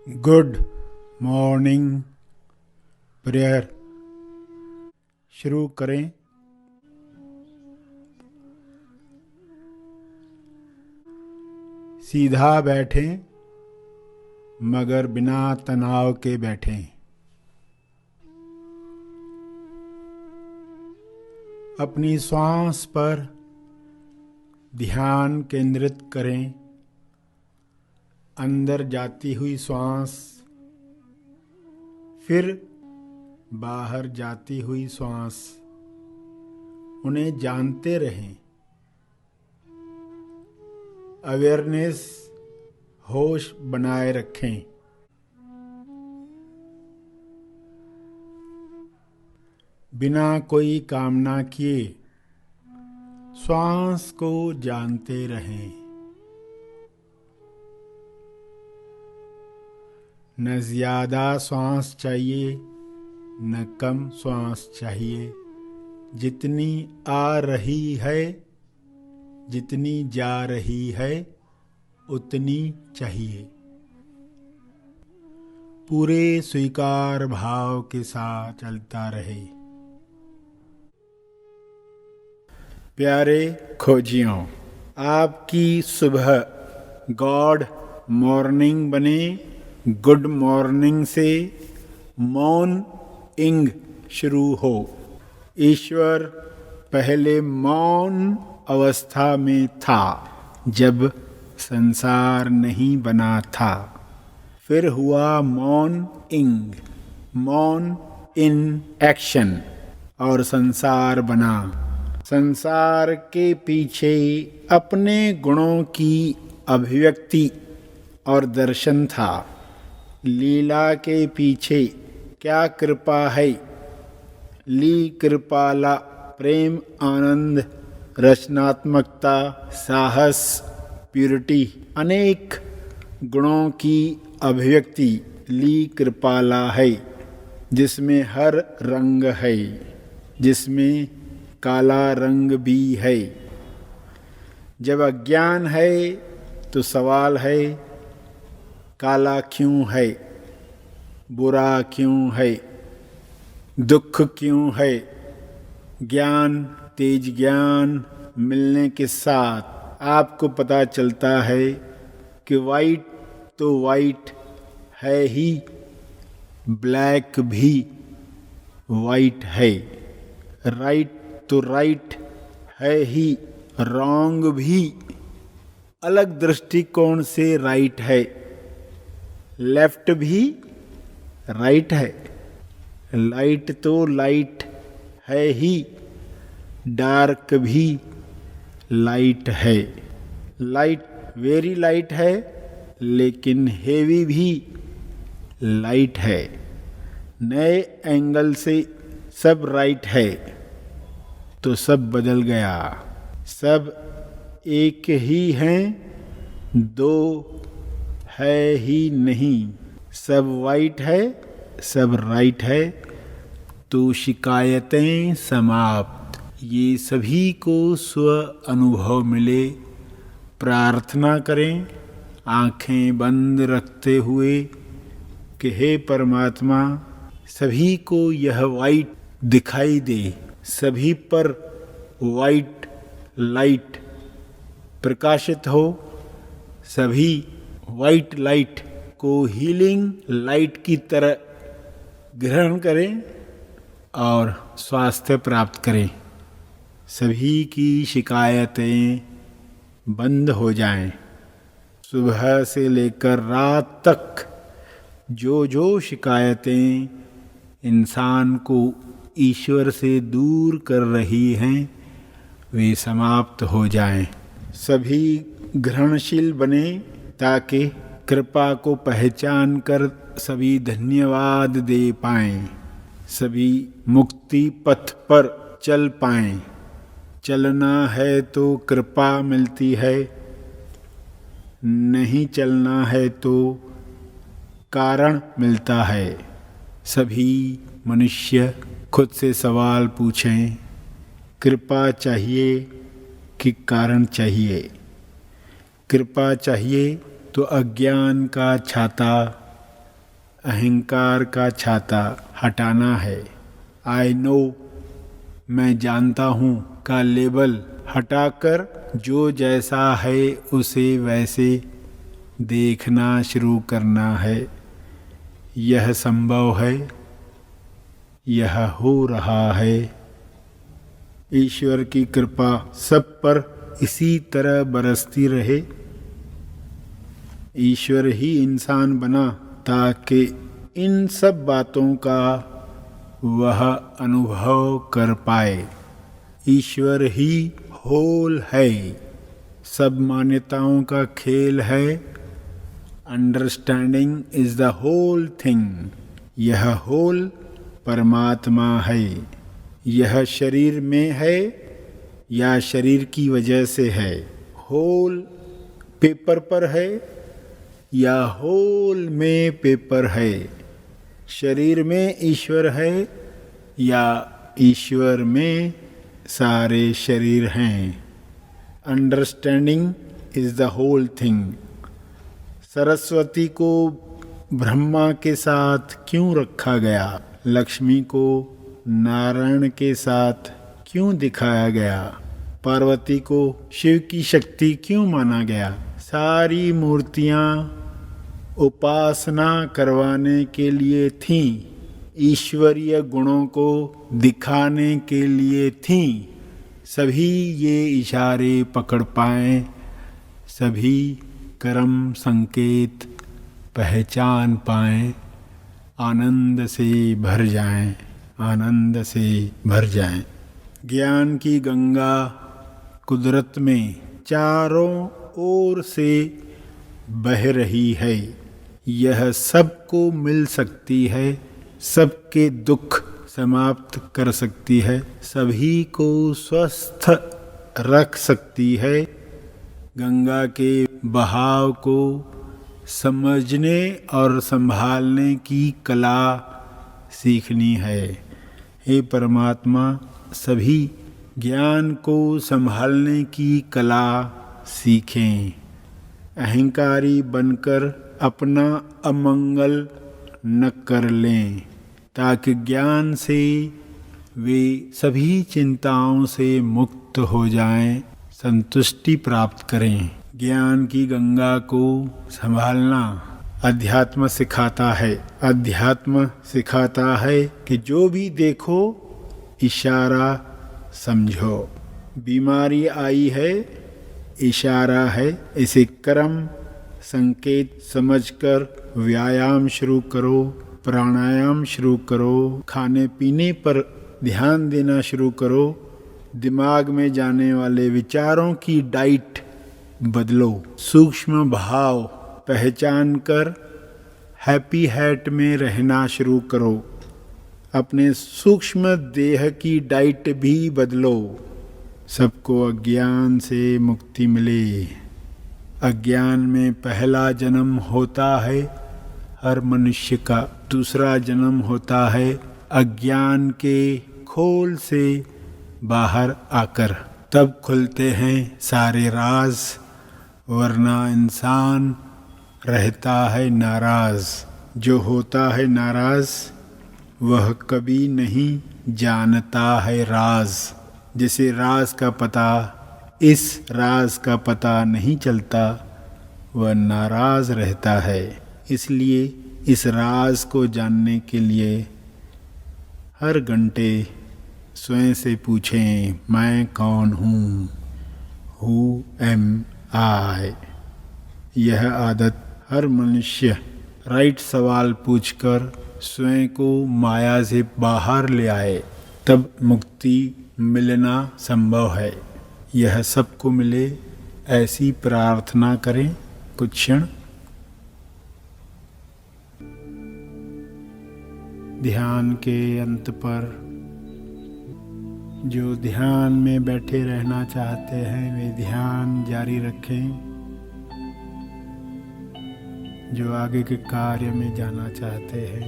Good morning prayer शुरू करें। सीधा बैठें मगर बिना तनाव के बैठें। अपनी श्वास पर ध्यान केंद्रित करें। अंदर जाती हुई श्वास, फिर बाहर जाती हुई श्वास, उन्हें जानते रहें। अवेयरनेस, होश बनाए रखें। बिना कोई कामना किए श्वास को जानते रहें। न ज़्यादा श्वास चाहिए न कम श्वास चाहिए। जितनी आ रही है, जितनी जा रही है, उतनी चाहिए। पूरे स्वीकार भाव के साथ चलता रहे। प्यारे खोजियों, आपकी सुबह गॉड मॉर्निंग बने। गुड मॉर्निंग से मौन इंग शुरू हो। ईश्वर पहले मौन अवस्था में था जब संसार नहीं बना था। फिर हुआ मौन इंग, मौन इन एक्शन, और संसार बना। संसार के पीछे अपने गुणों की अभिव्यक्ति और दर्शन था। लीला के पीछे क्या कृपा है। ली कृपाला, प्रेम, आनंद, रचनात्मकता, साहस, प्यूरिटी, अनेक गुणों की अभिव्यक्ति ली कृपाला है, जिसमें हर रंग है, जिसमें काला रंग भी है। जब अज्ञान है तो सवाल है, काला क्यों है, बुरा क्यों है, दुख क्यों है। ज्ञान, तेज ज्ञान मिलने के साथ आपको पता चलता है कि वाइट तो वाइट है ही, ब्लैक भी वाइट है। राइट तो राइट है ही, रॉन्ग भी अलग दृष्टिकोण से राइट है। लेफ्ट भी राइट है। लाइट तो लाइट है ही, डार्क भी लाइट है। लाइट वेरी लाइट है, लेकिन हेवी भी लाइट है। नए एंगल से सब राइट है तो सब बदल गया। सब एक ही हैं, दो है ही नहीं। सब वाइट है, सब राइट है, तो शिकायतें समाप्त। ये सभी को स्व अनुभव मिले। प्रार्थना करें आंखें बंद रखते हुए कि हे परमात्मा, सभी को यह वाइट दिखाई दे। सभी पर वाइट लाइट प्रकाशित हो। सभी वाइट लाइट को हीलिंग लाइट की तरह ग्रहण करें और स्वास्थ्य प्राप्त करें। सभी की शिकायतें बंद हो जाएं। सुबह से लेकर रात तक जो जो शिकायतें इंसान को ईश्वर से दूर कर रही हैं, वे समाप्त हो जाएं। सभी ग्रहणशील बने ताकि कृपा को पहचान कर सभी धन्यवाद दे पाएं। सभी मुक्ति पथ पर चल पाएं। चलना है तो कृपा मिलती है, नहीं चलना है तो कारण मिलता है। सभी मनुष्य खुद से सवाल पूछें, कृपा चाहिए कि कारण चाहिए। कृपा चाहिए तो अज्ञान का छाता अहंकार का छाता हटाना है। आई नो, मैं जानता हूँ का लेबल हटाकर जो जैसा है उसे वैसे देखना शुरू करना है। यह संभव है, यह हो रहा है। ईश्वर की कृपा सब पर इसी तरह बरसती रहे। ईश्वर ही इंसान बना ताकि इन सब बातों का वह अनुभव कर पाए। ईश्वर ही होल है, सब मान्यताओं का खेल है। Understanding is the whole thing. यह होल परमात्मा है। यह शरीर में है या शरीर की वजह से है। होल पेपर पर है या होल में पेपर है। शरीर में ईश्वर है या ईश्वर में सारे शरीर हैं। Understanding is the whole thing. Saraswati को ब्रह्मा के साथ क्यों रखा गया? लक्ष्मी को नारायण के साथ क्यों दिखाया गया? पार्वती को शिव की शक्ति क्यों माना गया? सारी मूर्तियां उपासना करवाने के लिए थीं, ईश्वरीय गुणों को दिखाने के लिए थीं। सभी ये इशारे पकड़ पाएं, सभी कर्म संकेत पहचान पाएं, आनंद से भर जाएं, आनंद से भर जाएं। ज्ञान की गंगा कुदरत में चारों ओर से बह रही है। यह सबको मिल सकती है, सबके दुख समाप्त कर सकती है, सभी को स्वस्थ रख सकती है। गंगा के बहाव को समझने और संभालने की कला सीखनी है। हे परमात्मा, सभी ज्ञान को संभालने की कला सीखें। अहंकारी बनकर अपना अमंगल न कर लें, ताकि ज्ञान से वे सभी चिंताओं से मुक्त हो जाएं, संतुष्टि प्राप्त करें। ज्ञान की गंगा को संभालना अध्यात्म सिखाता है। अध्यात्म सिखाता है कि जो भी देखो इशारा समझो। बीमारी आई है, इशारा है। इसे कर्म संकेत समझकर व्यायाम शुरू करो, प्राणायाम शुरू करो, खाने पीने पर ध्यान देना शुरू करो, दिमाग में जाने वाले विचारों की डाइट बदलो, सूक्ष्म भाव पहचान कर हैप्पी हैट में रहना शुरू करो, अपने सूक्ष्म देह की डाइट भी बदलो। सबको अज्ञान से मुक्ति मिले। अज्ञान में पहला जन्म होता है हर मनुष्य का, दूसरा जन्म होता है अज्ञान के खोल से बाहर आकर। तब खुलते हैं सारे राज, वरना इंसान रहता है नाराज। जो होता है नाराज वह कभी नहीं जानता है राज। जिसे राज का पता, इस राज का पता नहीं चलता, वह नाराज रहता है। इसलिए इस राज को जानने के लिए हर घंटे स्वयं से पूछें, मैं कौन हूँ? हु एम आई? यह आदत हर मनुष्य राइट सवाल पूछकर स्वयं को माया से बाहर ले आए, तब मुक्ति मिलना संभव है। यह सबको मिले, ऐसी प्रार्थना करें कुछ क्षण। ध्यान के अंत पर जो ध्यान में बैठे रहना चाहते हैं वे ध्यान जारी रखें। जो आगे के कार्य में जाना चाहते हैं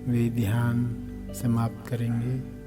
वे ध्यान समाप्त करेंगे।